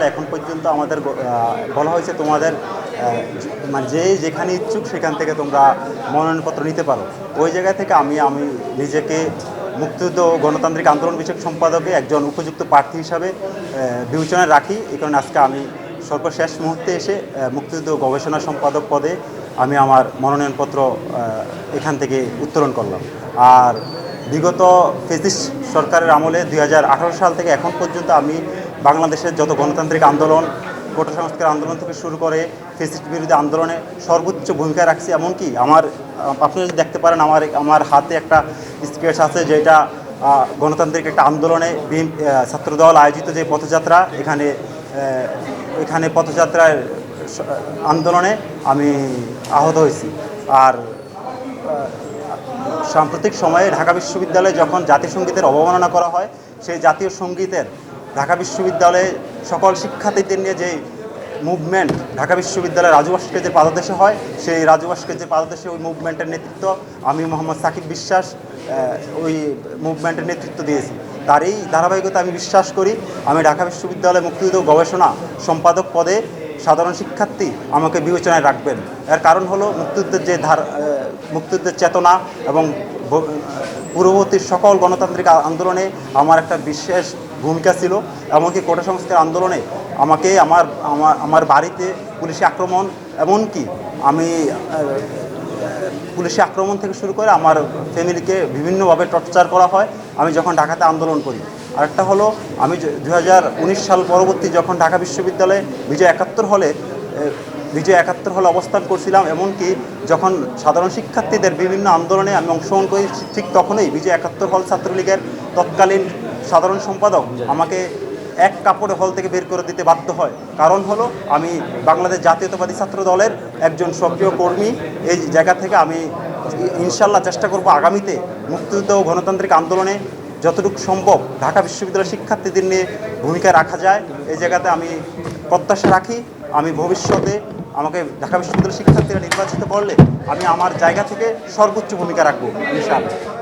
সালে এখন পর্যন্ত আমাদের বলা হয়েছে তোমাদের মানে যেখানে ইচ্ছুক সেখান থেকে তোমরা মনোনয়নপত্র নিতে পারো। ওই জায়গা থেকে আমি নিজেকে মুক্তিযুদ্ধ ও গণতান্ত্রিক আন্দোলন বিষয়ক সম্পাদকে একজন উপযুক্ত প্রার্থী হিসাবে বিবেচনায় রাখি। এই কারণে আজকে আমি সর্বশেষ মুহূর্তে এসে মুক্তিযুদ্ধ গবেষণা সম্পাদক পদে আমি আমার মনোনয়নপত্র এখান থেকে উত্তোলন করলাম। আর বিগত ফ্যাসিস্ট সরকারের আমলে 2018 সাল থেকে এখন পর্যন্ত আমি বাংলাদেশের যত গণতান্ত্রিক আন্দোলন, কোটা সংস্কার আন্দোলন থেকে শুরু করে ফ্যাসিস্ট বিরোধী আন্দোলনে সর্বোচ্চ ভূমিকা রাখছি। এমনকি আপনারা যদি দেখতে পারেন আমার হাতে একটা স্কেচ আছে, যেটা গণতান্ত্রিক একটা আন্দোলনে ছাত্রদল আয়োজিত যে পথযাত্রা, এখানে পথযাত্রার আন্দোলনে আমি আহত হয়েছি। আর সাম্প্রতিক সময়ে ঢাকা বিশ্ববিদ্যালয়ে যখন জাতীয় সঙ্গীতের অবমাননা করা হয়, সেই জাতীয় সঙ্গীতের ঢাকা বিশ্ববিদ্যালয়ে সকল শিক্ষার্থীদের নিয়ে যে মুভমেন্ট ঢাকা বিশ্ববিদ্যালয়ের রাজু ভাস্কর্যের পাদদেশে হয়, সেই রাজু ভাস্কর্যের পাদদেশে ওই মুভমেন্টের নেতৃত্ব আমি মোহাম্মদ সাকিব বিশ্বাস ওই মুভমেন্টের নেতৃত্ব দিয়েছি। তার এই ধারাবাহিকতা আমি বিশ্বাস করি আমি ঢাকা বিশ্ববিদ্যালয়ে মুক্তিযুদ্ধ গবেষণা সম্পাদক পদে সাধারণ শিক্ষার্থী আমাকে বিবেচনায় রাখবেন। এর কারণ হলো মুক্তিযুদ্ধের চেতনা এবং পূর্ববর্তী সকল গণতান্ত্রিক আন্দোলনে আমার একটা বিশেষ ভূমিকা ছিল। এমনকি কোটা সংস্কার আন্দোলনে আমাকে আমার বাড়িতে পুলিশি আক্রমণ, এমনকি পুলিশি আক্রমণ থেকে শুরু করে আমার ফ্যামিলিকে বিভিন্নভাবে টর্চার করা হয় আমি যখন ঢাকাতে আন্দোলন করি। আরেকটা হলো আমি 2019 সাল পরবর্তী যখন ঢাকা বিশ্ববিদ্যালয়ে বিজয় একাত্তর হলে অবস্থান করছিলাম, এমনকি যখন সাধারণ শিক্ষার্থীদের বিভিন্ন আন্দোলনে আমি অংশগ্রহণ করি, ঠিক তখনই বিজয় একাত্তর হল ছাত্রলীগের তৎকালীন সাধারণ সম্পাদক আমাকে এক কাপড়ে হল থেকে বের করে দিতে বাধ্য হয়। কারণ হলো আমি বাংলাদেশ জাতীয়তাবাদী ছাত্র দলের একজন সক্রিয় কর্মী। এই জায়গা থেকে আমি ইনশাল্লাহ চেষ্টা করব আগামীতে মুক্তিযুদ্ধ ও গণতান্ত্রিক আন্দোলনে যতটুকু সম্ভব ঢাকা বিশ্ববিদ্যালয়ের শিক্ষার্থীদের নিয়ে ভূমিকা রাখা যায়, এই জায়গাতে আমি প্রত্যাশা রাখি আমি ভবিষ্যতে আমাকে ঢাকা বিশ্ববিদ্যালয়ের শিক্ষার্থীরা নির্বাচিত করলে আমি আমার জায়গা থেকে সর্বোচ্চ ভূমিকা রাখবো ইনশাআল্লাহ।